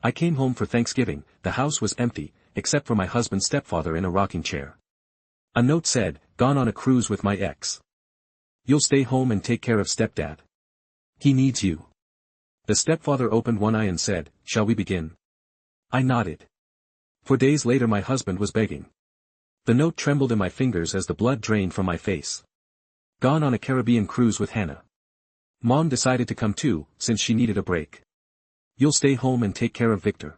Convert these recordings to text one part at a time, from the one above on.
I came home for Thanksgiving. The house was empty, except for my husband's stepfather in a rocking chair. A note said, "Gone on a cruise with my ex. You'll stay home and take care of stepdad. He needs you." The stepfather opened one eye and said, "Shall we begin?" I nodded. For days later my husband was begging. The note trembled in my fingers as the blood drained from my face. Gone on a Caribbean cruise with Hannah. Mom decided to come too, since she needed a break. You'll stay home and take care of Victor.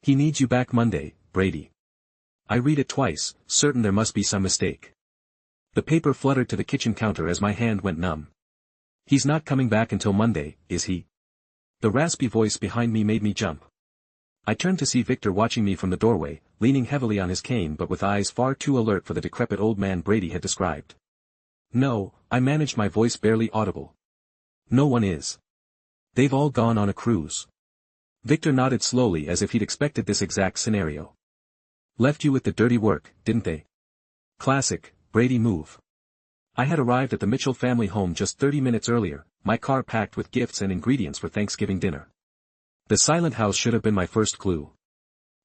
He needs you back Monday, Brady. I read it twice, certain there must be some mistake. The paper fluttered to the kitchen counter as my hand went numb. He's not coming back until Monday, is he? The raspy voice behind me made me jump. I turned to see Victor watching me from the doorway, leaning heavily on his cane but with eyes far too alert for the decrepit old man Brady had described. "No," I managed, my voice barely audible. "No one is. They've all gone on a cruise." Victor nodded slowly as if he'd expected this exact scenario. "Left you with the dirty work, didn't they? Classic, Brady move." I had arrived at the Mitchell family home just 30 minutes earlier, my car packed with gifts and ingredients for Thanksgiving dinner. The silent house should have been my first clue.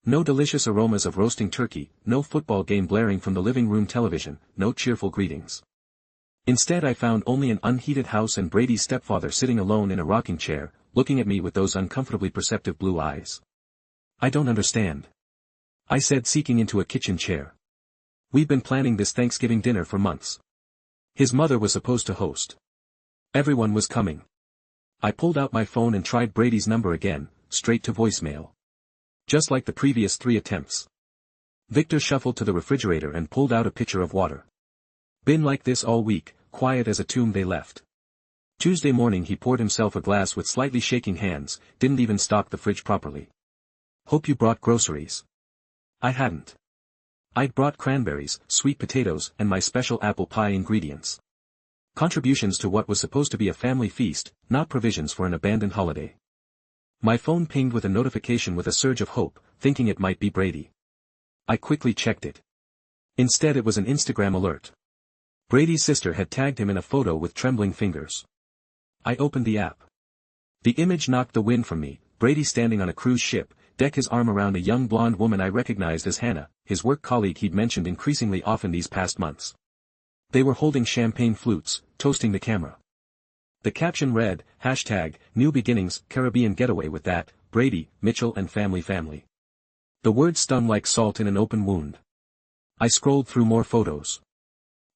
No delicious aromas of roasting turkey, no football game blaring from the living room television, no cheerful greetings. Instead I found only an unheated house and Brady's stepfather sitting alone in a rocking chair, looking at me with those uncomfortably perceptive blue eyes. "I don't understand," I said, seeking into a kitchen chair. "We've been planning this Thanksgiving dinner for months. His mother was supposed to host. Everyone was coming." I pulled out my phone and tried Brady's number again, straight to voicemail. Just like the previous 3 attempts. Victor shuffled to the refrigerator and pulled out a pitcher of water. "Been like this all week, quiet as a tomb." They left. Tuesday morning he poured himself a glass with slightly shaking hands, didn't even stock the fridge properly. "Hope you brought groceries." I hadn't. I'd brought cranberries, sweet potatoes, and my special apple pie ingredients. Contributions to what was supposed to be a family feast, not provisions for an abandoned holiday. My phone pinged with a notification with a surge of hope, thinking it might be Brady. I quickly checked it. Instead it was an Instagram alert. Brady's sister had tagged him in a photo with trembling fingers. I opened the app. The image knocked the wind from me, Brady standing on a cruise ship, deck his arm around a young blonde woman I recognized as Hannah, his work colleague he'd mentioned increasingly often these past months. They were holding champagne flutes, toasting the camera. The caption read, #New Beginnings, Caribbean Getaway with that, Brady, Mitchell and family. The word stung like salt in an open wound. I scrolled through more photos.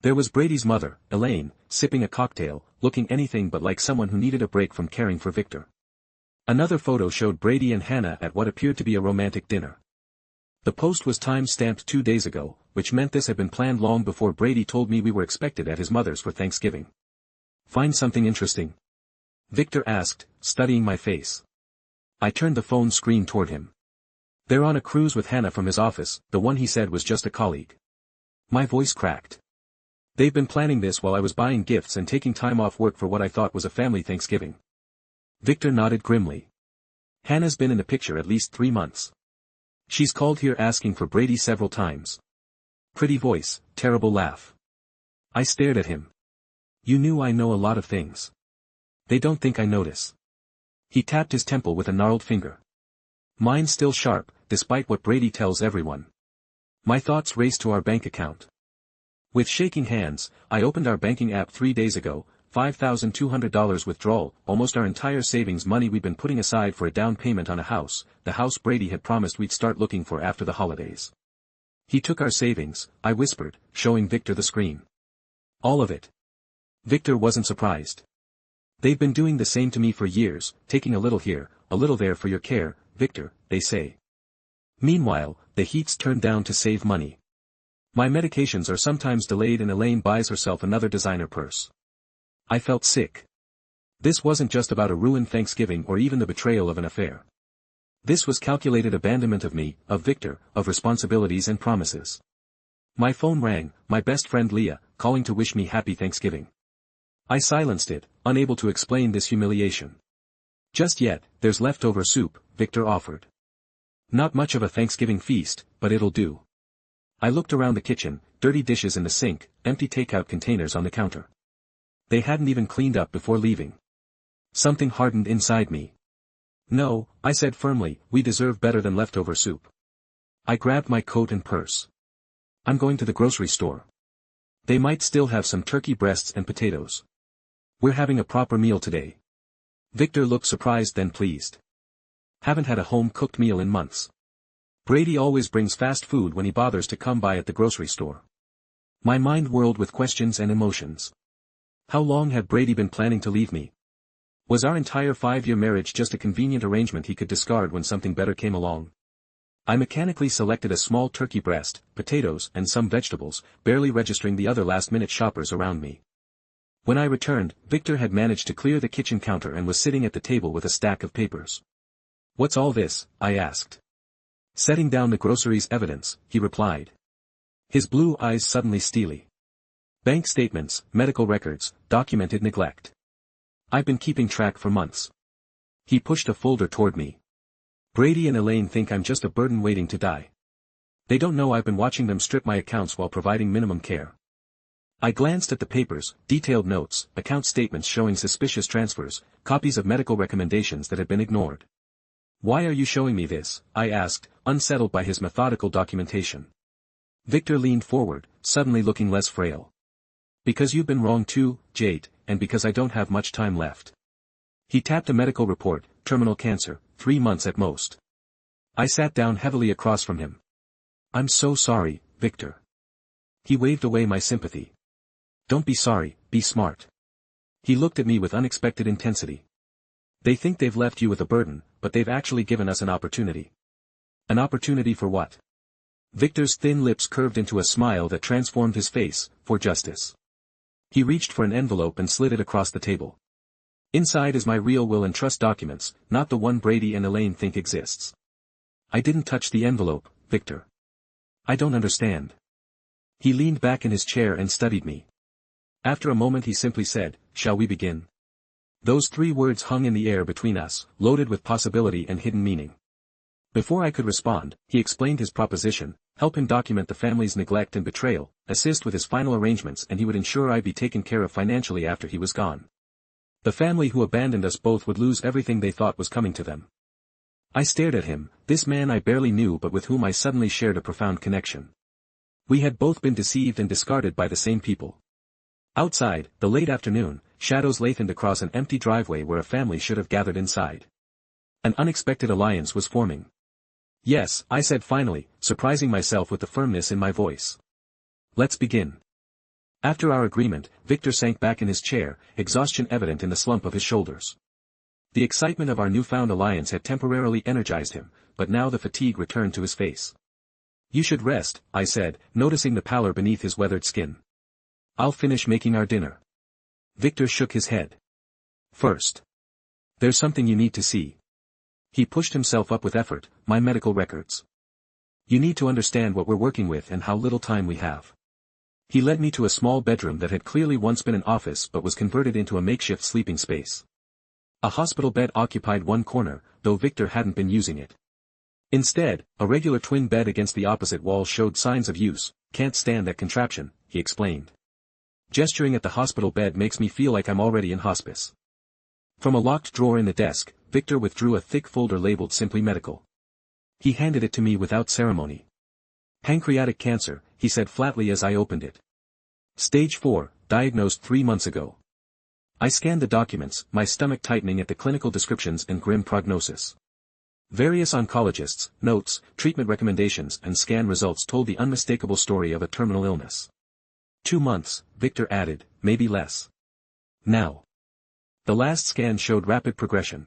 There was Brady's mother, Elaine, sipping a cocktail, looking anything but like someone who needed a break from caring for Victor. Another photo showed Brady and Hannah at what appeared to be a romantic dinner. The post was time-stamped 2 days ago, which meant this had been planned long before Brady told me we were expected at his mother's for Thanksgiving. "Find something interesting?" Victor asked, studying my face. I turned the phone screen toward him. "They're on a cruise with Hannah from his office," the one he said was just a colleague. My voice cracked. "They've been planning this while I was buying gifts and taking time off work for what I thought was a family Thanksgiving." Victor nodded grimly. "Hannah's been in the picture at least 3 months. She's called here asking for Brady several times." Pretty voice, terrible laugh. I stared at him. "You knew I know a lot of things. They don't think I notice." He tapped his temple with a gnarled finger. "Mine's still sharp, despite what Brady tells everyone." My thoughts raced to our bank account. With shaking hands, I opened our banking app 3 days ago, $5,200 withdrawal, almost our entire savings money we'd been putting aside for a down payment on a house, the house Brady had promised we'd start looking for after the holidays. "He took our savings," I whispered, showing Victor the screen. "All of it." Victor wasn't surprised. "They've been doing the same to me for years, taking a little here, a little there for your care, Victor, they say. Meanwhile, the heat's turned down to save money. My medications are sometimes delayed and Elaine buys herself another designer purse." I felt sick. This wasn't just about a ruined Thanksgiving or even the betrayal of an affair. This was calculated abandonment of me, of Victor, of responsibilities and promises. My phone rang, my best friend Leah, calling to wish me happy Thanksgiving. I silenced it, unable to explain this humiliation. "Just yet, there's leftover soup," Victor offered. "Not much of a Thanksgiving feast, but it'll do." I looked around the kitchen, dirty dishes in the sink, empty takeout containers on the counter. They hadn't even cleaned up before leaving. Something hardened inside me. No, I said firmly, we deserve better than leftover soup. I grabbed my coat and purse. I'm going to the grocery store. They might still have some turkey breasts and potatoes. We're having a proper meal today. Victor looked surprised then pleased. Haven't had a home-cooked meal in months. Brady always brings fast food when he bothers to come by at the grocery store. My mind whirled with questions and emotions. How long had Brady been planning to leave me? Was our entire 5-year marriage just a convenient arrangement he could discard when something better came along? I mechanically selected a small turkey breast, potatoes and some vegetables, barely registering the other last-minute shoppers around me. When I returned, Victor had managed to clear the kitchen counter and was sitting at the table with a stack of papers. What's all this? I asked. Setting down the groceries evidence, he replied. His blue eyes suddenly steely. Bank statements, medical records, documented neglect. I've been keeping track for months. He pushed a folder toward me. Brady and Elaine think I'm just a burden waiting to die. They don't know I've been watching them strip my accounts while providing minimum care. I glanced at the papers, detailed notes, account statements showing suspicious transfers, copies of medical recommendations that had been ignored. Why are you showing me this? I asked, unsettled by his methodical documentation. Victor leaned forward, suddenly looking less frail. Because you've been wrong too, Jade, and because I don't have much time left. He tapped a medical report, terminal cancer, 3 months at most. I sat down heavily across from him. I'm so sorry, Victor. He waved away my sympathy. Don't be sorry, be smart. He looked at me with unexpected intensity. They think they've left you with a burden, but they've actually given us an opportunity. An opportunity for what? Victor's thin lips curved into a smile that transformed his face, for justice. He reached for an envelope and slid it across the table. Inside is my real will and trust documents, not the one Brady and Elaine think exists. I didn't touch the envelope, Victor. I don't understand. He leaned back in his chair and studied me. After a moment he simply said, shall we begin? Those 3 words hung in the air between us, loaded with possibility and hidden meaning. Before I could respond, he explained his proposition, help him document the family's neglect and betrayal, assist with his final arrangements, and he would ensure I'd be taken care of financially after he was gone. The family who abandoned us both would lose everything they thought was coming to them. I stared at him, this man I barely knew but with whom I suddenly shared a profound connection. We had both been deceived and discarded by the same people. Outside, the late afternoon, shadows lengthened across an empty driveway where a family should have gathered inside. An unexpected alliance was forming. Yes, I said finally, surprising myself with the firmness in my voice. Let's begin. After our agreement, Victor sank back in his chair, exhaustion evident in the slump of his shoulders. The excitement of our newfound alliance had temporarily energized him, but now the fatigue returned to his face. You should rest, I said, noticing the pallor beneath his weathered skin. I'll finish making our dinner. Victor shook his head. First. There's something you need to see. He pushed himself up with effort, my medical records. You need to understand what we're working with and how little time we have. He led me to a small bedroom that had clearly once been an office but was converted into a makeshift sleeping space. A hospital bed occupied one corner, though Victor hadn't been using it. Instead, a regular twin bed against the opposite wall showed signs of use. Can't stand that contraption, he explained. Gesturing at the hospital bed makes me feel like I'm already in hospice. From a locked drawer in the desk, Victor withdrew a thick folder labeled Simply Medical. He handed it to me without ceremony. Pancreatic cancer, he said flatly as I opened it. Stage 4, diagnosed 3 months ago. I scanned the documents, my stomach tightening at the clinical descriptions and grim prognosis. Various oncologists, notes, treatment recommendations and scan results told the unmistakable story of a terminal illness. 2 months, Victor added, maybe less. Now. The last scan showed rapid progression.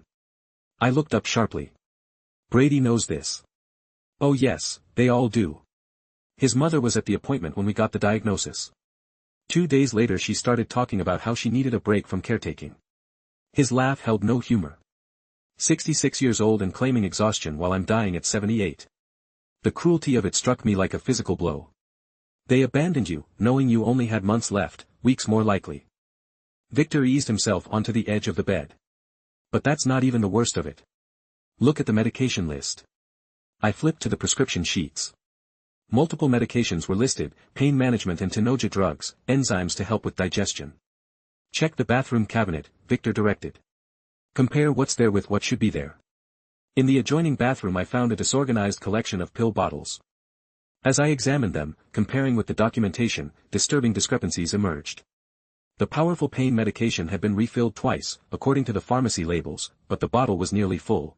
I looked up sharply. Brady knows this. Oh yes, they all do. His mother was at the appointment when we got the diagnosis. 2 days later she started talking about how she needed a break from caretaking. His laugh held no humor. 66 years old and claiming exhaustion while I'm dying at 78. The cruelty of it struck me like a physical blow. They abandoned you, knowing you only had months left, weeks more likely. Victor eased himself onto the edge of the bed. But that's not even the worst of it. Look at the medication list. I flipped to the prescription sheets. Multiple medications were listed, pain management and Tenoja drugs, enzymes to help with digestion. Check the bathroom cabinet, Victor directed. Compare what's there with what should be there. In the adjoining bathroom I found a disorganized collection of pill bottles. As I examined them, comparing with the documentation, disturbing discrepancies emerged. The powerful pain medication had been refilled twice, according to the pharmacy labels, but the bottle was nearly full.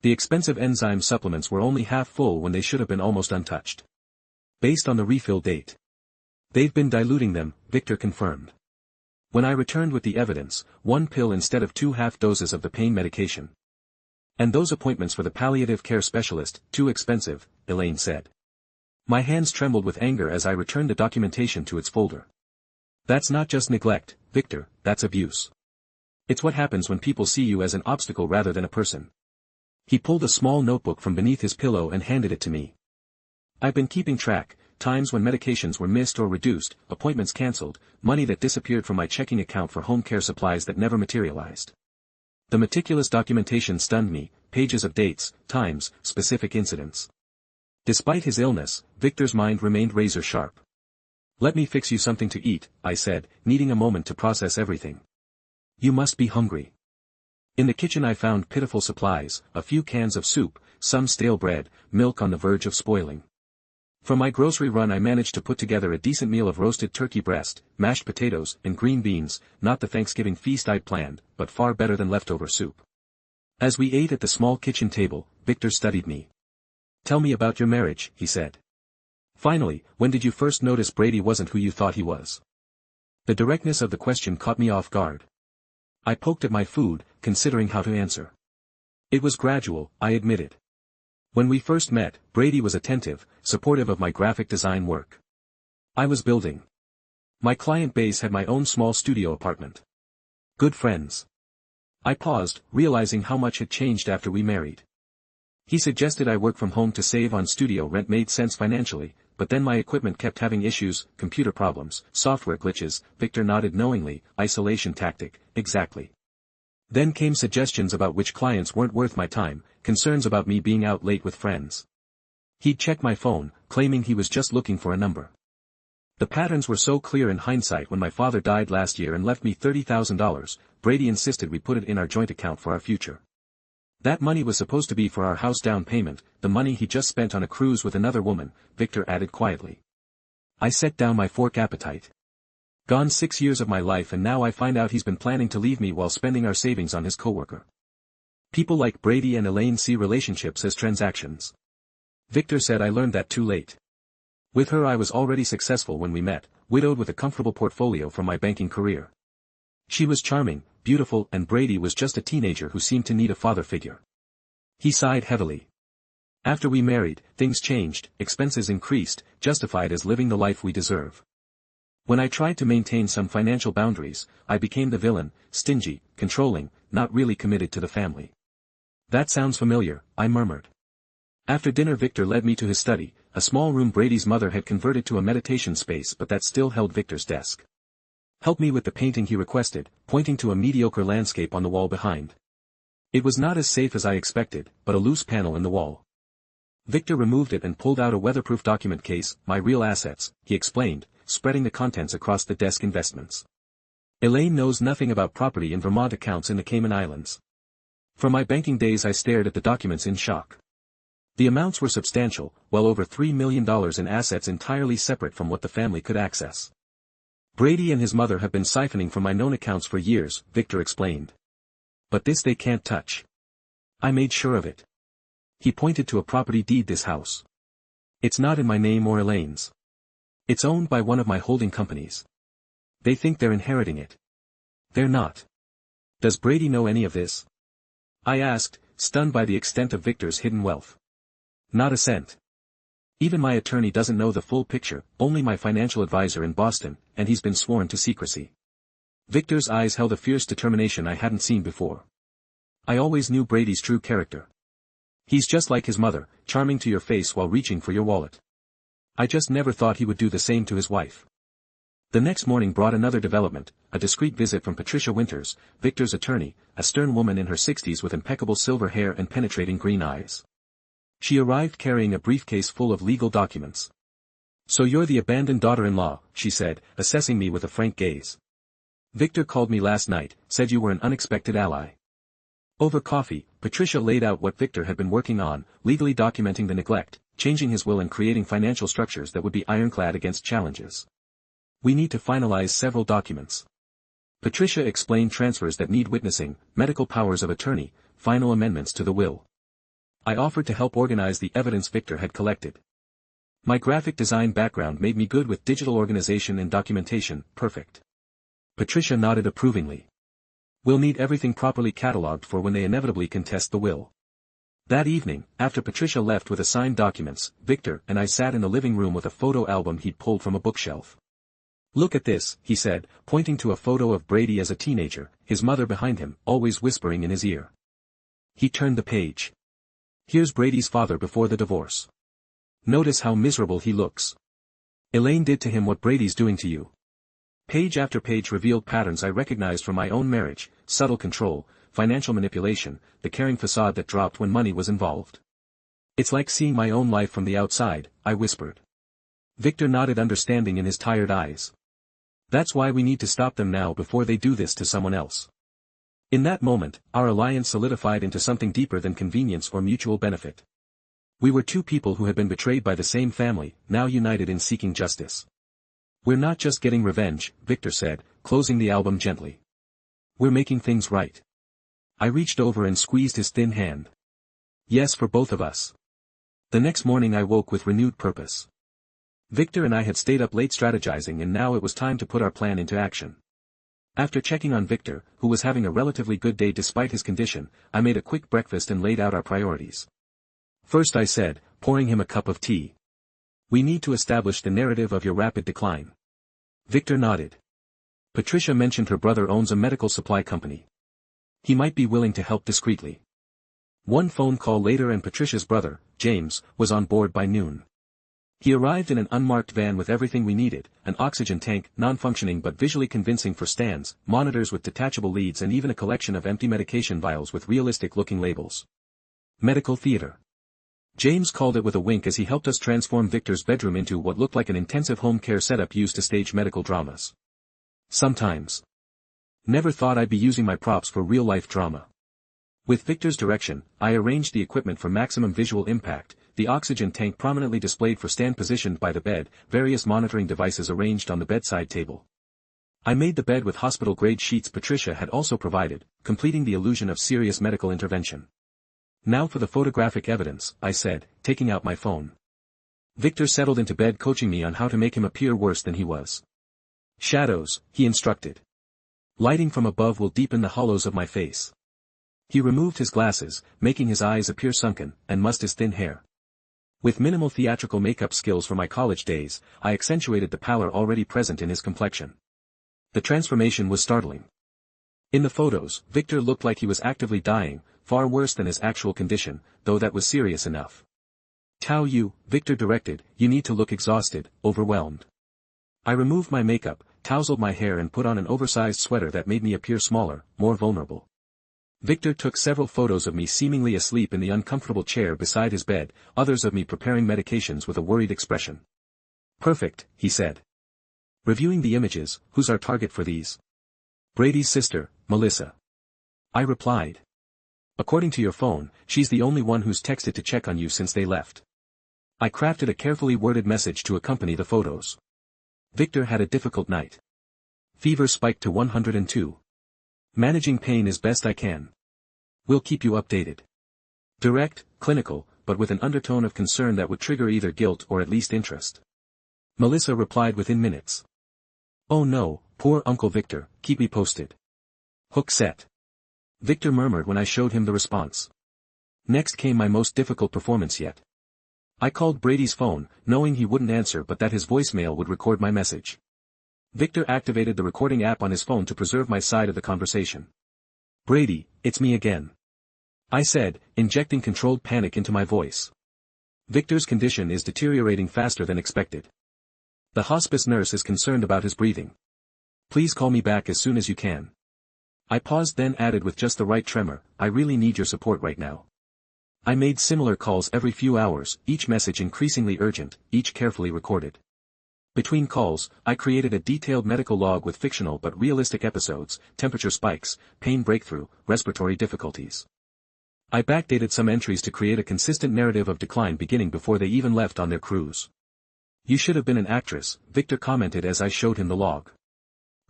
The expensive enzyme supplements were only half full when they should have been almost untouched. Based on the refill date. They've been diluting them, Victor confirmed. When I returned with the evidence, 1 pill instead of 2 half doses of the pain medication. And those appointments for the palliative care specialist, too expensive, Elaine said. My hands trembled with anger as I returned the documentation to its folder. That's not just neglect, Victor, that's abuse. It's what happens when people see you as an obstacle rather than a person. He pulled a small notebook from beneath his pillow and handed it to me. I've been keeping track, times when medications were missed or reduced, appointments cancelled, money that disappeared from my checking account for home care supplies that never materialized. The meticulous documentation stunned me, pages of dates, times, specific incidents. Despite his illness, Victor's mind remained razor-sharp. Let me fix you something to eat, I said, needing a moment to process everything. You must be hungry. In the kitchen I found pitiful supplies, a few cans of soup, some stale bread, milk on the verge of spoiling. For my grocery run I managed to put together a decent meal of roasted turkey breast, mashed potatoes, and green beans, not the Thanksgiving feast I'd planned, but far better than leftover soup. As we ate at the small kitchen table, Victor studied me. Tell me about your marriage, he said. Finally, when did you first notice Brady wasn't who you thought he was? The directness of the question caught me off guard. I poked at my food, considering how to answer. It was gradual, I admitted. When we first met, Brady was attentive, supportive of my graphic design work. I was building. My client base had my own small studio apartment. Good friends. I paused, realizing how much had changed after we married. He suggested I work from home to save on studio rent made sense financially, but then my equipment kept having issues, computer problems, software glitches. Victor nodded knowingly, isolation tactic, exactly. Then came suggestions about which clients weren't worth my time, concerns about me being out late with friends. He'd check my phone, claiming he was just looking for a number. The patterns were so clear in hindsight. When my father died last year and left me $30,000, Brady insisted we put it in our joint account for our future. That money was supposed to be for our house down payment, the money he just spent on a cruise with another woman, Victor added quietly. I set down my fork appetite. Gone 6 years of my life and now I find out he's been planning to leave me while spending our savings on his coworker. People like Brady and Elaine see relationships as transactions. Victor said I learned that too late. With her I was already successful when we met, widowed with a comfortable portfolio from my banking career. She was charming, beautiful, and Brady was just a teenager who seemed to need a father figure. He sighed heavily. After we married, things changed, expenses increased, justified as living the life we deserve. When I tried to maintain some financial boundaries, I became the villain, stingy, controlling, not really committed to the family. That sounds familiar, I murmured. After dinner Victor led me to his study, a small room Brady's mother had converted to a meditation space but that still held Victor's desk. Help me with the painting he requested, pointing to a mediocre landscape on the wall behind. It was not as safe as I expected, but a loose panel in the wall. Victor removed it and pulled out a weatherproof document case, my real assets, he explained, spreading the contents across the desk. Investments. Elaine knows nothing about property in Vermont, accounts in the Cayman Islands. From my banking days I stared at the documents in shock. The amounts were substantial, well over $3 million in assets entirely separate from what the family could access. Brady and his mother have been siphoning from my known accounts for years, Victor explained. But this they can't touch. I made sure of it. He pointed to a property deed. This house. It's not in my name or Elaine's. It's owned by one of my holding companies. They think they're inheriting it. They're not. Does Brady know any of this? I asked, stunned by the extent of Victor's hidden wealth. Not a cent. Even my attorney doesn't know the full picture, only my financial advisor in Boston, and he's been sworn to secrecy. Victor's eyes held a fierce determination I hadn't seen before. I always knew Brady's true character. He's just like his mother, charming to your face while reaching for your wallet. I just never thought he would do the same to his wife. The next morning brought another development, a discreet visit from Patricia Winters, Victor's attorney, a stern woman in her 60s with impeccable silver hair and penetrating green eyes. She arrived carrying a briefcase full of legal documents. So you're the abandoned daughter-in-law, she said, assessing me with a frank gaze. Victor called me last night, said you were an unexpected ally. Over coffee, Patricia laid out what Victor had been working on, legally documenting the neglect, changing his will and creating financial structures that would be ironclad against challenges. We need to finalize several documents. Patricia explained transfers that need witnessing, medical powers of attorney, final amendments to the will. I offered to help organize the evidence Victor had collected. My graphic design background made me good with digital organization and documentation, perfect. Patricia nodded approvingly. We'll need everything properly catalogued for when they inevitably contest the will. That evening, after Patricia left with the signed documents, Victor and I sat in the living room with a photo album he'd pulled from a bookshelf. Look at this, he said, pointing to a photo of Brady as a teenager, his mother behind him, always whispering in his ear. He turned the page. Here's Brady's father before the divorce. Notice how miserable he looks. Elaine did to him what Brady's doing to you. Page after page revealed patterns I recognized from my own marriage: subtle control, financial manipulation, the caring facade that dropped when money was involved. It's like seeing my own life from the outside, I whispered. Victor nodded understanding in his tired eyes. That's why we need to stop them now before they do this to someone else. In that moment, our alliance solidified into something deeper than convenience or mutual benefit. We were two people who had been betrayed by the same family, now united in seeking justice. We're not just getting revenge, Victor said, closing the album gently. We're making things right. I reached over and squeezed his thin hand. Yes, for both of us. The next morning I woke with renewed purpose. Victor and I had stayed up late strategizing, and now it was time to put our plan into action. After checking on Victor, who was having a relatively good day despite his condition, I made a quick breakfast and laid out our priorities. First, I said, pouring him a cup of tea. We need to establish the narrative of your rapid decline. Victor nodded. Patricia mentioned her brother owns a medical supply company. He might be willing to help discreetly. One phone call later and Patricia's brother, James, was on board by noon. He arrived in an unmarked van with everything we needed: an oxygen tank, non-functioning but visually convincing for stands, monitors with detachable leads, and even a collection of empty medication vials with realistic-looking labels. Medical theater. James called it with a wink as he helped us transform Victor's bedroom into what looked like an intensive home care setup used to stage medical dramas. Sometimes. Never thought I'd be using my props for real-life drama. With Victor's direction, I arranged the equipment for maximum visual impact: the oxygen tank prominently displayed for stand positioned by the bed, various monitoring devices arranged on the bedside table. I made the bed with hospital-grade sheets Patricia had also provided, completing the illusion of serious medical intervention. Now for the photographic evidence, I said, taking out my phone. Victor settled into bed coaching me on how to make him appear worse than he was. Shadows, he instructed. Lighting from above will deepen the hollows of my face. He removed his glasses, making his eyes appear sunken, and mussed his thin hair. With minimal theatrical makeup skills from my college days, I accentuated the pallor already present in his complexion. The transformation was startling. In the photos, Victor looked like he was actively dying, far worse than his actual condition, though that was serious enough. Tao you, Victor directed, you need to look exhausted, overwhelmed. I removed my makeup, tousled my hair and put on an oversized sweater that made me appear smaller, more vulnerable. Victor took several photos of me seemingly asleep in the uncomfortable chair beside his bed, others of me preparing medications with a worried expression. Perfect, he said. Reviewing the images, who's our target for these? Brady's sister, Melissa. I replied. According to your phone, she's the only one who's texted to check on you since they left. I crafted a carefully worded message to accompany the photos. Victor had a difficult night. Fever spiked to 102. Managing pain as best I can. We'll keep you updated. Direct, clinical, but with an undertone of concern that would trigger either guilt or at least interest. Melissa replied within minutes. Oh no, poor Uncle Victor, keep me posted. Hook set. Victor murmured when I showed him the response. Next came my most difficult performance yet. I called Brady's phone, knowing he wouldn't answer but that his voicemail would record my message. Victor activated the recording app on his phone to preserve my side of the conversation. Brady, it's me again. I said, injecting controlled panic into my voice. Victor's condition is deteriorating faster than expected. The hospice nurse is concerned about his breathing. Please call me back as soon as you can. I paused, then added with just the right tremor, I really need your support right now. I made similar calls every few hours, each message increasingly urgent, each carefully recorded. Between calls, I created a detailed medical log with fictional but realistic episodes: temperature spikes, pain breakthrough, respiratory difficulties. I backdated some entries to create a consistent narrative of decline beginning before they even left on their cruise. You should have been an actress, Victor commented as I showed him the log.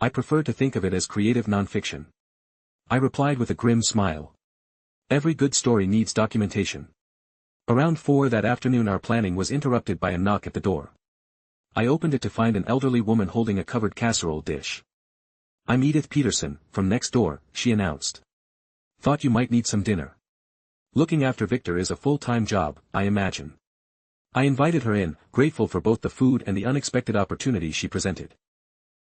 I prefer to think of it as creative nonfiction. I replied with a grim smile. Every good story needs documentation. Around 4 that afternoon our planning was interrupted by a knock at the door. I opened it to find an elderly woman holding a covered casserole dish. I'm Edith Peterson, from next door, she announced. Thought you might need some dinner. Looking after Victor is a full-time job, I imagine. I invited her in, grateful for both the food and the unexpected opportunity she presented.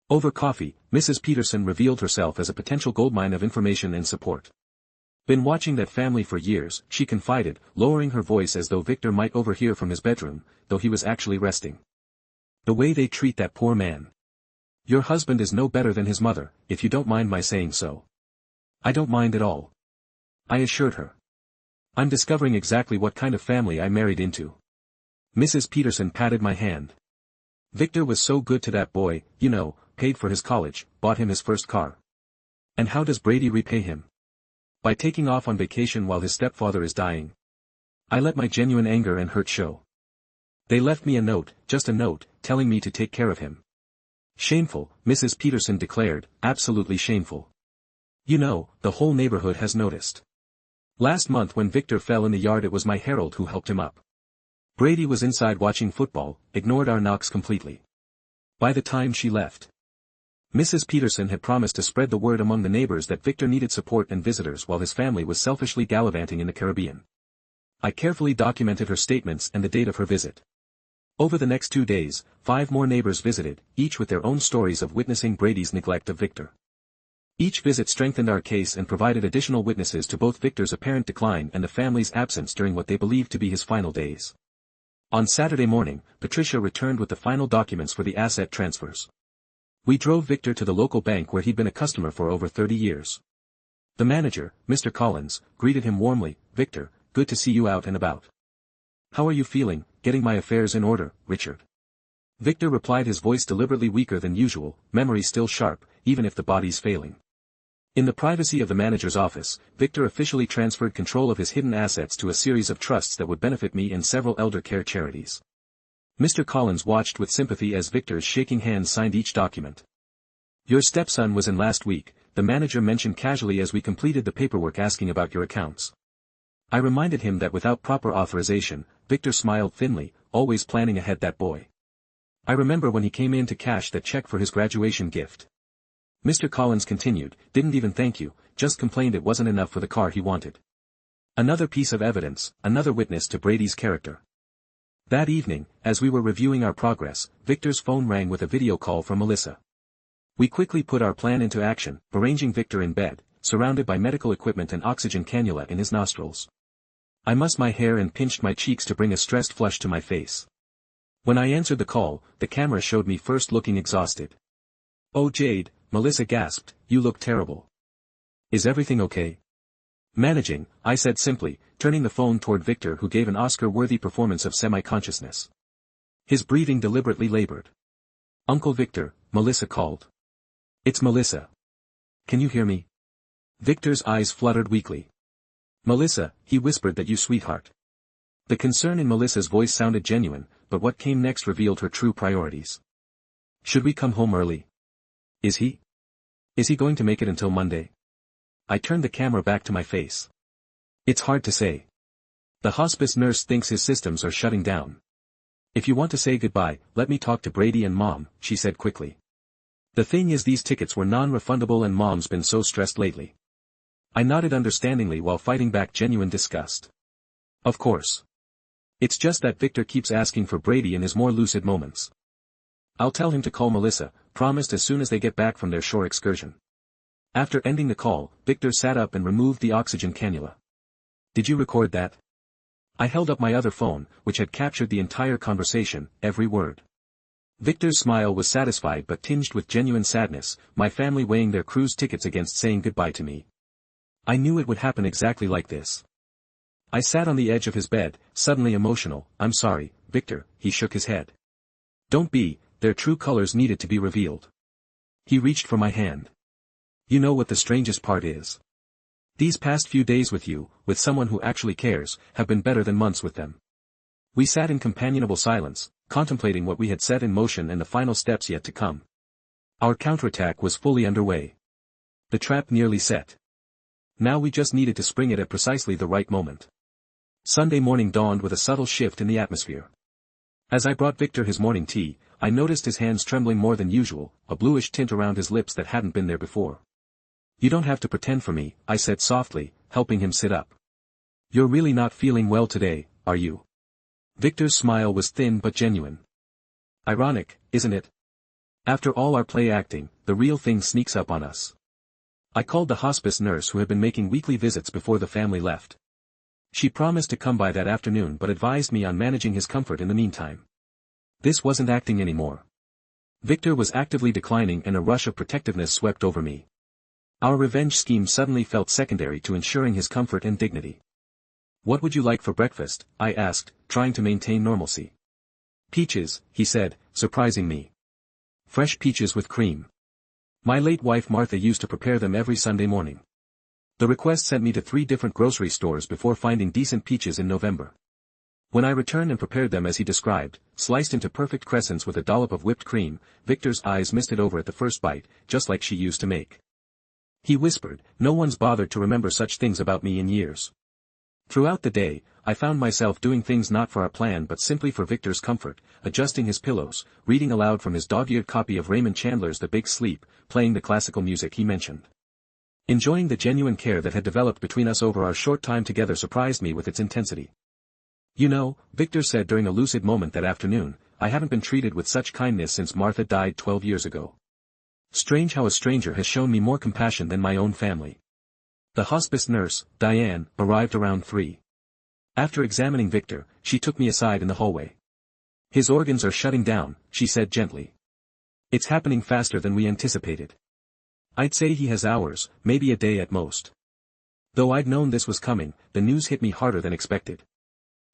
Over coffee, Mrs. Peterson revealed herself as a potential goldmine of information and support. Been watching that family for years, she confided, lowering her voice as though Victor might overhear from his bedroom, though he was actually resting. The way they treat that poor man. Your husband is no better than his mother, if you don't mind my saying so. I don't mind at all. I assured her. I'm discovering exactly what kind of family I married into. Mrs. Peterson patted my hand. Victor was so good to that boy, you know, paid for his college, bought him his first car. And how does Brady repay him? By taking off on vacation while his stepfather is dying. I let my genuine anger and hurt show. They left me a note, just a note, telling me to take care of him. Shameful, Mrs. Peterson declared, absolutely shameful. You know, the whole neighborhood has noticed. Last month when Victor fell in the yard it was my herald who helped him up. Brady was inside watching football, ignored our knocks completely. By the time she left, Mrs. Peterson had promised to spread the word among the neighbors that Victor needed support and visitors while his family was selfishly gallivanting in the Caribbean. I carefully documented her statements and the date of her visit. Over the next 2 days, 5 more neighbors visited, each with their own stories of witnessing Brady's neglect of Victor. Each visit strengthened our case and provided additional witnesses to both Victor's apparent decline and the family's absence during what they believed to be his final days. On Saturday morning, Patricia returned with the final documents for the asset transfers. We drove Victor to the local bank where he'd been a customer for over 30 years. The manager, Mr. Collins, greeted him warmly. Victor, good to see you out and about. How are you feeling, getting my affairs in order, Richard? Victor replied, his voice deliberately weaker than usual, memory still sharp, even if the body's failing. In the privacy of the manager's office, Victor officially transferred control of his hidden assets to a series of trusts that would benefit me and several elder care charities. Mr. Collins watched with sympathy as Victor's shaking hands signed each document. Your stepson was in last week, the manager mentioned casually as we completed the paperwork, asking about your accounts. I reminded him that without proper authorization, Victor smiled thinly, always planning ahead, that boy. I remember when he came in to cash that check for his graduation gift. Mr. Collins continued, didn't even thank you, just complained it wasn't enough for the car he wanted. Another piece of evidence, another witness to Brady's character. That evening, as we were reviewing our progress, Victor's phone rang with a video call from Melissa. We quickly put our plan into action, arranging Victor in bed, surrounded by medical equipment and oxygen cannula in his nostrils. I mussed my hair and pinched my cheeks to bring a stressed flush to my face. When I answered the call, the camera showed me first looking exhausted. Oh Jade, Melissa gasped, you look terrible. Is everything okay? Managing, I said simply, turning the phone toward Victor, who gave an Oscar-worthy performance of semi-consciousness. His breathing deliberately labored. Uncle Victor, Melissa called. It's Melissa. Can you hear me? Victor's eyes fluttered weakly. Melissa, he whispered, that you sweetheart. The concern in Melissa's voice sounded genuine, but what came next revealed her true priorities. Should we come home early? Is he going to make it until Monday? I turned the camera back to my face. It's hard to say. The hospice nurse thinks his systems are shutting down. If you want to say goodbye, let me talk to Brady and Mom, she said quickly. The thing is, these tickets were non-refundable and Mom's been so stressed lately. I nodded understandingly while fighting back genuine disgust. Of course. It's just that Victor keeps asking for Brady in his more lucid moments. I'll tell him to call Melissa, promised, as soon as they get back from their shore excursion. After ending the call, Victor sat up and removed the oxygen cannula. Did you record that? I held up my other phone, which had captured the entire conversation, every word. Victor's smile was satisfied but tinged with genuine sadness, my family weighing their cruise tickets against saying goodbye to me. I knew it would happen exactly like this. I sat on the edge of his bed, suddenly emotional. I'm sorry, Victor, he shook his head. Don't be, their true colors needed to be revealed. He reached for my hand. You know what the strangest part is? These past few days with you, with someone who actually cares, have been better than months with them. We sat in companionable silence, contemplating what we had set in motion and the final steps yet to come. Our counterattack was fully underway. The trap nearly set. Now we just needed to spring it at precisely the right moment. Sunday morning dawned with a subtle shift in the atmosphere. As I brought Victor his morning tea, I noticed his hands trembling more than usual, a bluish tint around his lips that hadn't been there before. "You don't have to pretend for me," I said softly, helping him sit up. "You're really not feeling well today, are you?" Victor's smile was thin but genuine. Ironic, isn't it? After all our play acting, the real thing sneaks up on us. I called the hospice nurse who had been making weekly visits before the family left. She promised to come by that afternoon but advised me on managing his comfort in the meantime. This wasn't acting anymore. Victor was actively declining and a rush of protectiveness swept over me. Our revenge scheme suddenly felt secondary to ensuring his comfort and dignity. "What would you like for breakfast?" I asked, trying to maintain normalcy. "Peaches," he said, surprising me. "Fresh peaches with cream. My late wife Martha used to prepare them every Sunday morning." The request sent me to 3 different grocery stores before finding decent peaches in November. When I returned and prepared them as he described, sliced into perfect crescents with a dollop of whipped cream, Victor's eyes misted over at the first bite, just like she used to make. He whispered, "No one's bothered to remember such things about me in years." Throughout the day, I found myself doing things not for our plan but simply for Victor's comfort, adjusting his pillows, reading aloud from his dog-eared copy of Raymond Chandler's The Big Sleep, playing the classical music he mentioned. Enjoying the genuine care that had developed between us over our short time together surprised me with its intensity. "You know," Victor said during a lucid moment that afternoon, "I haven't been treated with such kindness since Martha died 12 years ago. Strange how a stranger has shown me more compassion than my own family." The hospice nurse, Diane, arrived around 3. After examining Victor, she took me aside in the hallway. "His organs are shutting down," she said gently. "It's happening faster than we anticipated. I'd say he has hours, maybe a day at most." Though I'd known this was coming, the news hit me harder than expected.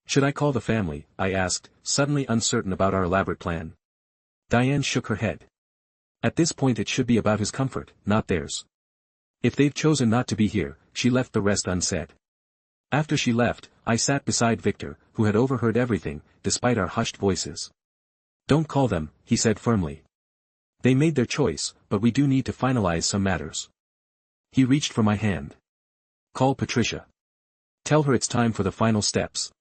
"Should I call the family?" I asked, suddenly uncertain about our elaborate plan. Diane shook her head. "At this point it should be about his comfort, not theirs. If they've chosen not to be here," she left the rest unsaid. After she left, I sat beside Victor, who had overheard everything, despite our hushed voices. "Don't call them," he said firmly. "They made their choice, but we do need to finalize some matters." He reached for my hand. "Call Patricia. Tell her it's time for the final steps."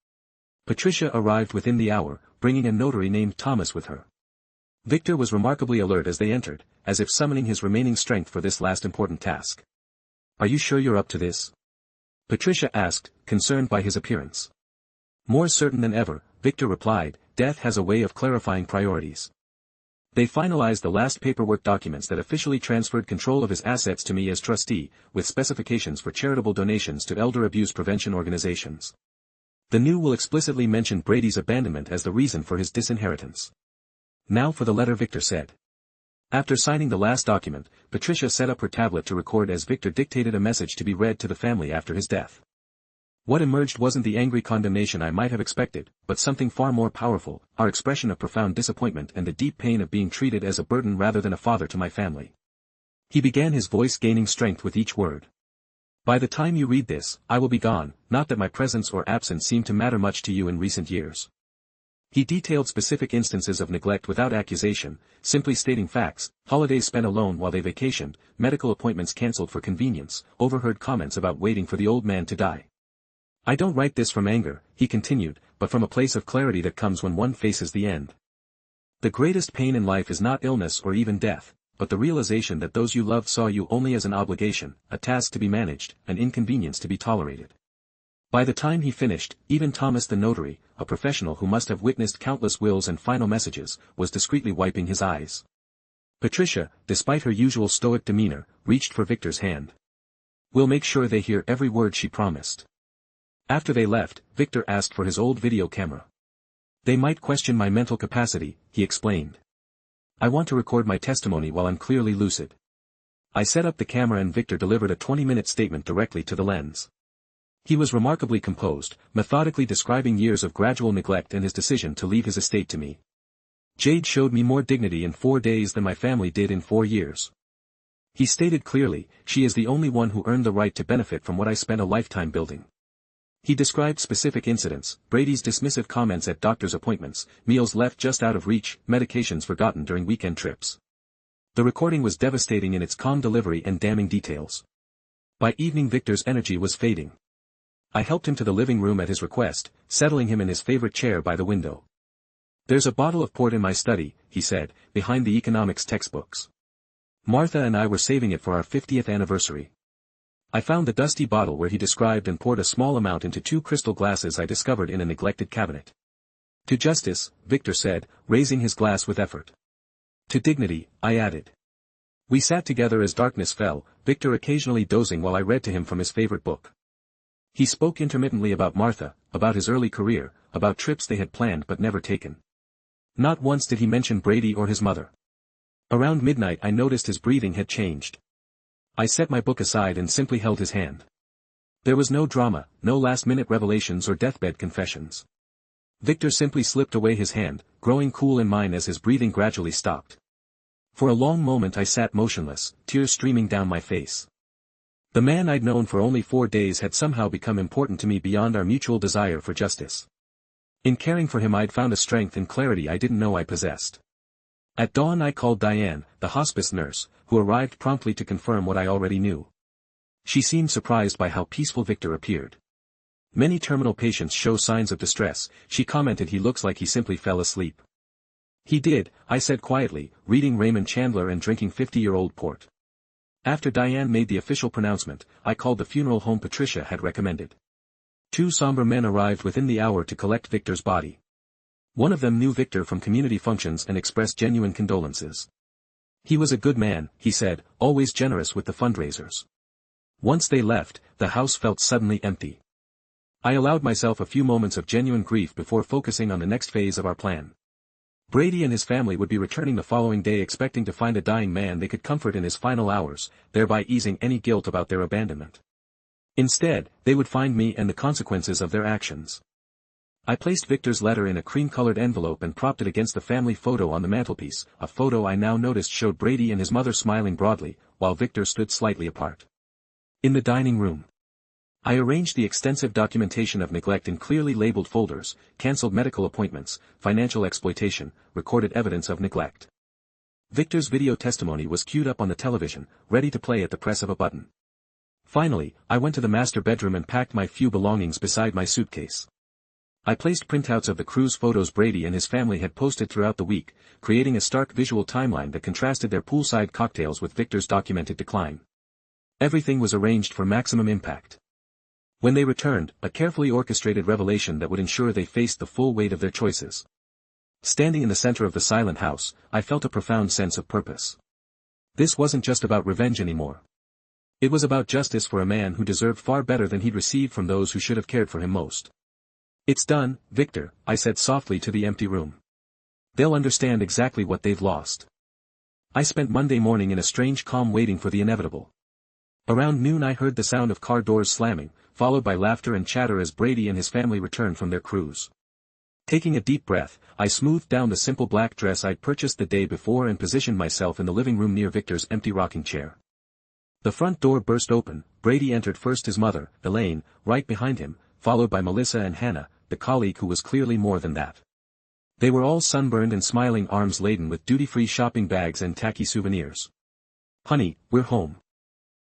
Patricia arrived within the hour, bringing a notary named Thomas with her. Victor was remarkably alert as they entered, as if summoning his remaining strength for this last important task. "Are you sure you're up to this?" Patricia asked, concerned by his appearance. "More certain than ever," Victor replied. "Death has a way of clarifying priorities." They finalized the last paperwork documents that officially transferred control of his assets to me as trustee, with specifications for charitable donations to elder abuse prevention organizations. The new will explicitly mention Brady's abandonment as the reason for his disinheritance. "Now for the letter," Victor said. After signing the last document, Patricia set up her tablet to record as Victor dictated a message to be read to the family after his death. What emerged wasn't the angry condemnation I might have expected, but something far more powerful, our expression of profound disappointment and the deep pain of being treated as a burden rather than a father to my family. He began, his voice gaining strength with each word. "By the time you read this, I will be gone, not that my presence or absence seemed to matter much to you in recent years." He detailed specific instances of neglect without accusation, simply stating facts: holidays spent alone while they vacationed, medical appointments cancelled for convenience, overheard comments about waiting for the old man to die. "I don't write this from anger," he continued, "but from a place of clarity that comes when one faces the end. The greatest pain in life is not illness or even death, but the realization that those you loved saw you only as an obligation, a task to be managed, an inconvenience to be tolerated." By the time he finished, even Thomas the notary, a professional who must have witnessed countless wills and final messages, was discreetly wiping his eyes. Patricia, despite her usual stoic demeanor, reached for Victor's hand. "We'll make sure they hear every word," she promised. After they left, Victor asked for his old video camera. "They might question my mental capacity," he explained. "I want to record my testimony while I'm clearly lucid." I set up the camera and Victor delivered a 20-minute statement directly to the lens. He was remarkably composed, methodically describing years of gradual neglect and his decision to leave his estate to me. "Jade showed me more dignity in 4 days than my family did in 4 years. He stated clearly, she is the only one who earned the right to benefit from what I spent a lifetime building. He described specific incidents, Brady's dismissive comments at doctor's appointments, meals left just out of reach, medications forgotten during weekend trips. The recording was devastating in its calm delivery and damning details. By evening Victor's energy was fading. I helped him to the living room at his request, settling him in his favorite chair by the window. "There's a bottle of port in my study," he said, "behind the economics textbooks. Martha and I were saving it for our 50th anniversary." I found the dusty bottle where he described and poured a small amount into 2 crystal glasses I discovered in a neglected cabinet. "To justice," Victor said, raising his glass with effort. "To dignity," I added. We sat together as darkness fell, Victor occasionally dozing while I read to him from his favorite book. He spoke intermittently about Martha, about his early career, about trips they had planned but never taken. Not once did he mention Brady or his mother. Around midnight I noticed his breathing had changed. I set my book aside and simply held his hand. There was no drama, no last-minute revelations or deathbed confessions. Victor simply slipped away his hand, growing cool in mine as his breathing gradually stopped. For a long moment I sat motionless, tears streaming down my face. The man I'd known for only 4 days had somehow become important to me beyond our mutual desire for justice. In caring for him I'd found a strength and clarity I didn't know I possessed. At dawn I called Diane, the hospice nurse, who arrived promptly to confirm what I already knew. She seemed surprised by how peaceful Victor appeared. "Many terminal patients show signs of distress," she commented. "He looks like he simply fell asleep." "He did," I said quietly, reading Raymond Chandler and drinking 50-year-old port. After Diane made the official pronouncement, I called the funeral home Patricia had recommended. 2 somber men arrived within the hour to collect Victor's body. One of them knew Victor from community functions and expressed genuine condolences. "He was a good man," he said, "always generous with the fundraisers." Once they left, the house felt suddenly empty. I allowed myself a few moments of genuine grief before focusing on the next phase of our plan. Brady and his family would be returning the following day expecting to find a dying man they could comfort in his final hours, thereby easing any guilt about their abandonment. Instead, they would find me and the consequences of their actions. I placed Victor's letter in a cream-colored envelope and propped it against the family photo on the mantelpiece, a photo I now noticed showed Brady and his mother smiling broadly, while Victor stood slightly apart. In the dining room, I arranged the extensive documentation of neglect in clearly labeled folders: cancelled medical appointments, financial exploitation, recorded evidence of neglect. Victor's video testimony was queued up on the television, ready to play at the press of a button. Finally, I went to the master bedroom and packed my few belongings beside my suitcase. I placed printouts of the cruise photos Brady and his family had posted throughout the week, creating a stark visual timeline that contrasted their poolside cocktails with Victor's documented decline. Everything was arranged for maximum impact. When they returned, a carefully orchestrated revelation that would ensure they faced the full weight of their choices. Standing in the center of the silent house, I felt a profound sense of purpose. This wasn't just about revenge anymore. It was about justice for a man who deserved far better than he'd received from those who should have cared for him most. "It's done, Victor," I said softly to the empty room. "They'll understand exactly what they've lost." I spent Monday morning in a strange calm waiting for the inevitable. Around noon I heard the sound of car doors slamming, followed by laughter and chatter as Brady and his family returned from their cruise. Taking a deep breath, I smoothed down the simple black dress I'd purchased the day before and positioned myself in the living room near Victor's empty rocking chair. The front door burst open. Brady entered first, his mother, Elaine, right behind him, followed by Melissa and Hannah, the colleague who was clearly more than that. They were all sunburned and smiling, arms laden with duty-free shopping bags and tacky souvenirs. "Honey, we're home,"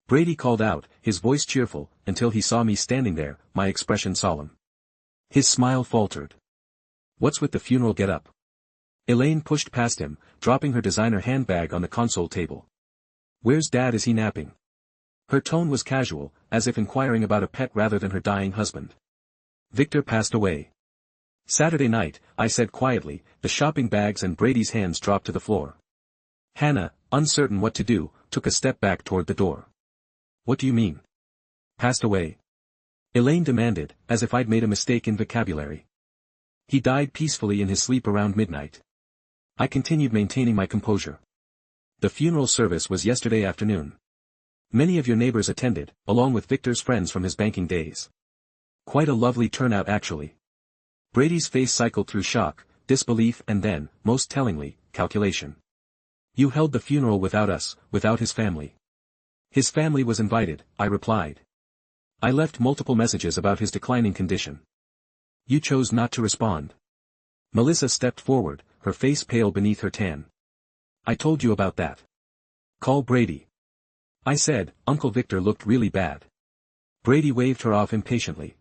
Brady called out, his voice cheerful, until he saw me standing there, my expression solemn. His smile faltered. "What's with the funeral get-up?" Elaine pushed past him, dropping her designer handbag on the console table. "Where's Dad? Is he napping?" Her tone was casual, as if inquiring about a pet rather than her dying husband. "Victor passed away Saturday night," I said quietly. The shopping bags and Brady's hands dropped to the floor. Hannah, uncertain what to do, took a step back toward the door. "What do you mean? Passed away?" Elaine demanded, as if I'd made a mistake in vocabulary. "He died peacefully in his sleep around midnight." I continued maintaining my composure. "The funeral service was yesterday afternoon. Many of your neighbors attended, along with Victor's friends from his banking days. Quite a lovely turnout actually." Brady's face cycled through shock, disbelief and then, most tellingly, calculation. "You held the funeral without us, without his family." His family was invited, I replied. I left multiple messages about his declining condition. You chose not to respond. Melissa stepped forward, her face pale beneath her tan. I told you about that. Call Brady. I said. Uncle Victor looked really bad. Brady waved her off impatiently.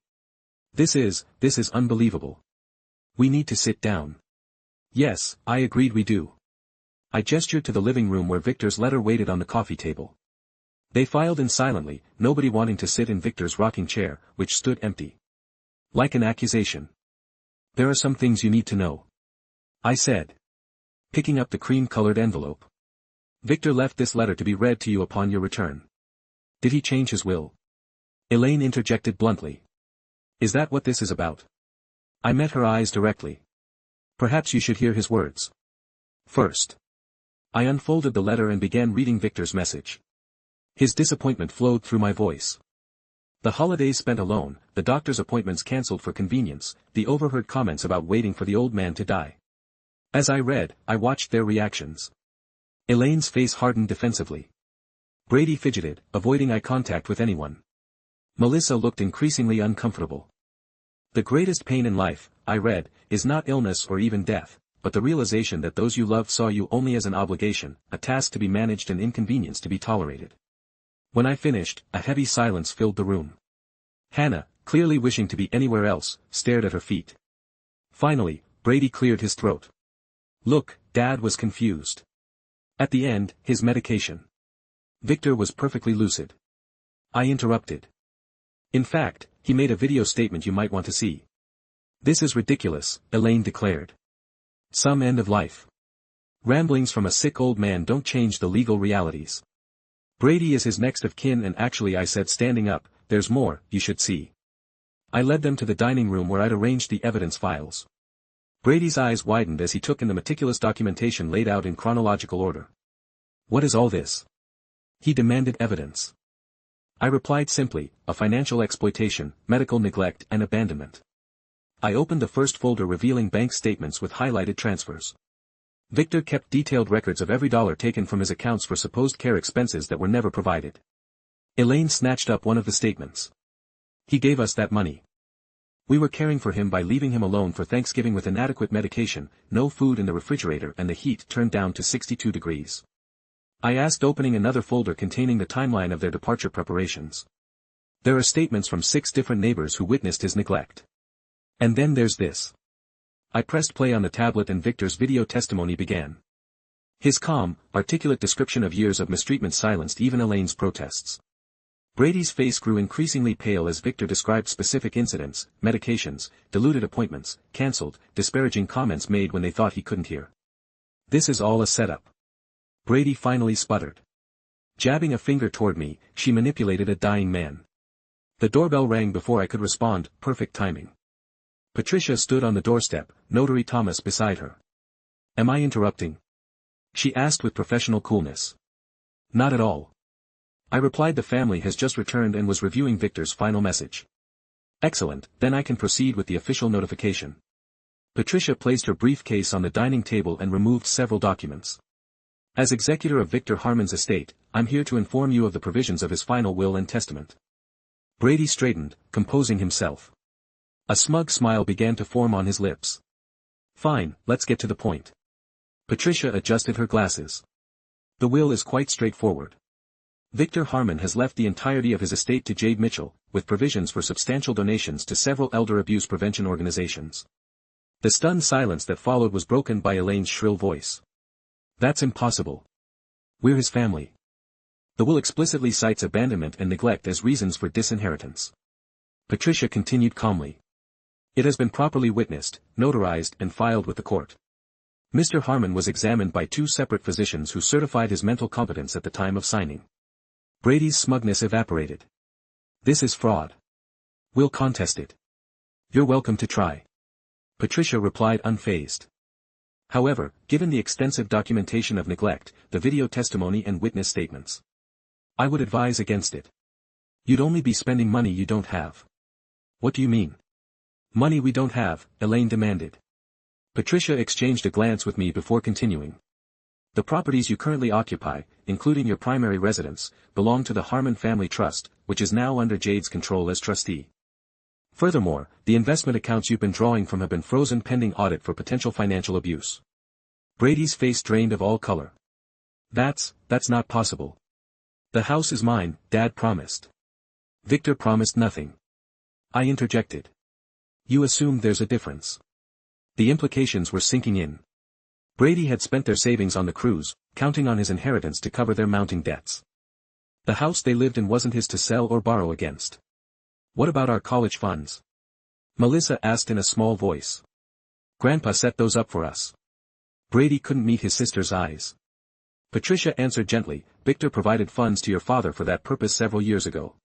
This is unbelievable. We need to sit down. Yes, I agreed we do. I gestured to the living room where Victor's letter waited on the coffee table. They filed in silently, nobody wanting to sit in Victor's rocking chair, which stood empty. Like an accusation. There are some things you need to know. I said. Picking up the cream-colored envelope. Victor left this letter to be read to you upon your return. Did he change his will? Elaine interjected bluntly. Is that what this is about? I met her eyes directly. Perhaps you should hear his words. First. I unfolded the letter and began reading Victor's message. His disappointment flowed through my voice. The holidays spent alone, the doctor's appointments cancelled for convenience, the overheard comments about waiting for the old man to die. As I read, I watched their reactions. Elaine's face hardened defensively. Brady fidgeted, avoiding eye contact with anyone. Melissa looked increasingly uncomfortable. The greatest pain in life, I read, is not illness or even death, but the realization that those you loved saw you only as an obligation, a task to be managed and inconvenience to be tolerated. When I finished, a heavy silence filled the room. Hannah, clearly wishing to be anywhere else, stared at her feet. Finally, Brady cleared his throat. Look, Dad was confused. At the end, his medication. Victor was perfectly lucid. I interrupted. In fact, he made a video statement you might want to see. This is ridiculous, Elaine declared. Some end of life. Ramblings from a sick old man don't change the legal realities. Brady is his next of kin and actually I said standing up, there's more, you should see. I led them to the dining room where I'd arranged the evidence files. Brady's eyes widened as he took in the meticulous documentation laid out in chronological order. What is all this? He demanded evidence. I replied simply, a financial exploitation, medical neglect and abandonment. I opened the first folder revealing bank statements with highlighted transfers. Victor kept detailed records of every dollar taken from his accounts for supposed care expenses that were never provided. Elaine snatched up one of the statements. He gave us that money. We were caring for him by leaving him alone for Thanksgiving with inadequate medication, no food in the refrigerator and the heat turned down to 62 degrees. I asked, opening another folder containing the timeline of their departure preparations. There are statements from 6 different neighbors who witnessed his neglect. And then there's this. I pressed play on the tablet and Victor's video testimony began. His calm, articulate description of years of mistreatment silenced even Elaine's protests. Brady's face grew increasingly pale as Victor described specific incidents, medications, diluted appointments, cancelled, disparaging comments made when they thought he couldn't hear. This is all a setup. Brady finally sputtered. Jabbing a finger toward me, she manipulated a dying man. The doorbell rang before I could respond, perfect timing. Patricia stood on the doorstep, Notary Thomas beside her. Am I interrupting? She asked with professional coolness. Not at all. I replied, the family has just returned and was reviewing Victor's final message. Excellent, then I can proceed with the official notification. Patricia placed her briefcase on the dining table and removed several documents. As executor of Victor Harmon's estate, I'm here to inform you of the provisions of his final will and testament. Brady straightened, composing himself. A smug smile began to form on his lips. Fine, let's get to the point. Patricia adjusted her glasses. The will is quite straightforward. Victor Harmon has left the entirety of his estate to Jade Mitchell, with provisions for substantial donations to several elder abuse prevention organizations. The stunned silence that followed was broken by Elaine's shrill voice. That's impossible. We're his family. The will explicitly cites abandonment and neglect as reasons for disinheritance. Patricia continued calmly. It has been properly witnessed, notarized and filed with the court. Mr. Harmon was examined by 2 separate physicians who certified his mental competence at the time of signing. Brady's smugness evaporated. This is fraud. We'll contest it. You're welcome to try. Patricia replied unfazed. However, given the extensive documentation of neglect, the video testimony and witness statements, I would advise against it. You'd only be spending money you don't have. What do you mean? Money we don't have, Elaine demanded. Patricia exchanged a glance with me before continuing. The properties you currently occupy, including your primary residence, belong to the Harmon Family Trust, which is now under Jade's control as trustee. Furthermore, the investment accounts you've been drawing from have been frozen pending audit for potential financial abuse. Brady's face drained of all color. That's not possible. The house is mine, Dad promised. Victor promised nothing. I interjected. You assumed there's a difference. The implications were sinking in. Brady had spent their savings on the cruise, counting on his inheritance to cover their mounting debts. The house they lived in wasn't his to sell or borrow against. What about our college funds? Melissa asked in a small voice. Grandpa set those up for us. Brady couldn't meet his sister's eyes. Patricia answered gently, Victor provided funds to your father for that purpose several years ago.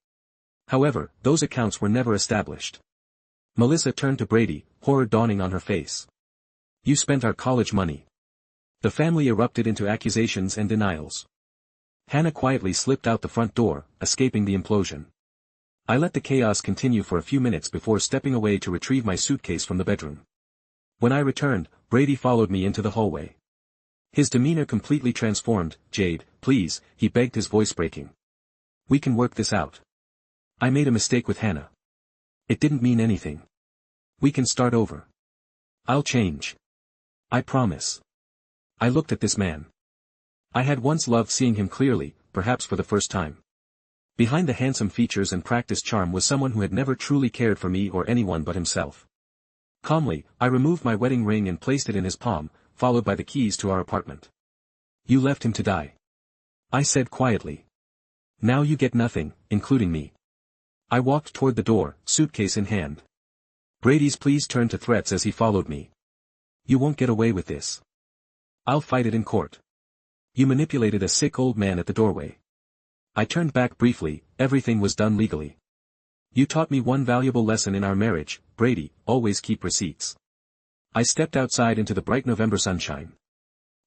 However, those accounts were never established. Melissa turned to Brady, horror dawning on her face. You spent our college money. The family erupted into accusations and denials. Hannah quietly slipped out the front door, escaping the implosion. I let the chaos continue for a few minutes before stepping away to retrieve my suitcase from the bedroom. When I returned, Brady followed me into the hallway. His demeanor completely transformed. Jade, please, he begged, his voice breaking. We can work this out. I made a mistake with Hannah. It didn't mean anything. We can start over. I'll change. I promise. I looked at this man. I had once loved seeing him clearly, perhaps for the first time. Behind the handsome features and practiced charm was someone who had never truly cared for me or anyone but himself. Calmly, I removed my wedding ring and placed it in his palm, followed by the keys to our apartment. You left him to die. I said quietly. Now you get nothing, including me. I walked toward the door, suitcase in hand. Brady's pleas turned to threats as he followed me. You won't get away with this. I'll fight it in court. You manipulated a sick old man at the doorway. I turned back briefly, everything was done legally. You taught me one valuable lesson in our marriage, Brady, always keep receipts. I stepped outside into the bright November sunshine.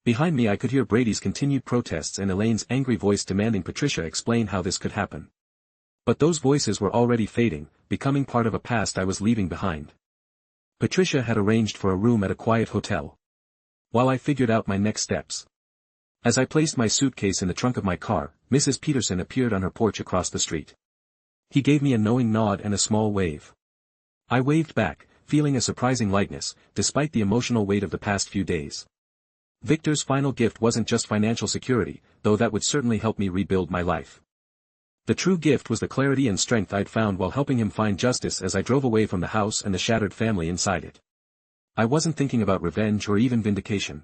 Behind me I could hear Brady's continued protests and Elaine's angry voice demanding Patricia explain how this could happen. But those voices were already fading, becoming part of a past I was leaving behind. Patricia had arranged for a room at a quiet hotel. While I figured out my next steps. As I placed my suitcase in the trunk of my car, Mrs. Peterson appeared on her porch across the street. He gave me a knowing nod and a small wave. I waved back, feeling a surprising lightness, despite the emotional weight of the past few days. Victor's final gift wasn't just financial security, though that would certainly help me rebuild my life. The true gift was the clarity and strength I'd found while helping him find justice as I drove away from the house and the shattered family inside it. I wasn't thinking about revenge or even vindication.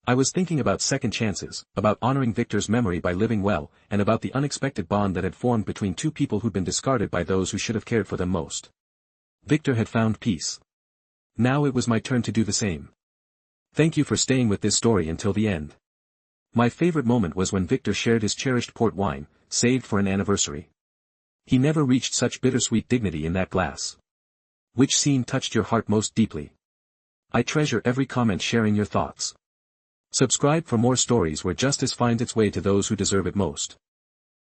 I was thinking about second chances, about honoring Victor's memory by living well, and about the unexpected bond that had formed between two people who'd been discarded by those who should have cared for them most. Victor had found peace. Now it was my turn to do the same. Thank you for staying with this story until the end. My favorite moment was when Victor shared his cherished port wine, saved for an anniversary. He never reached such bittersweet dignity in that glass. Which scene touched your heart most deeply? I treasure every comment sharing your thoughts. Subscribe for more stories where justice finds its way to those who deserve it most.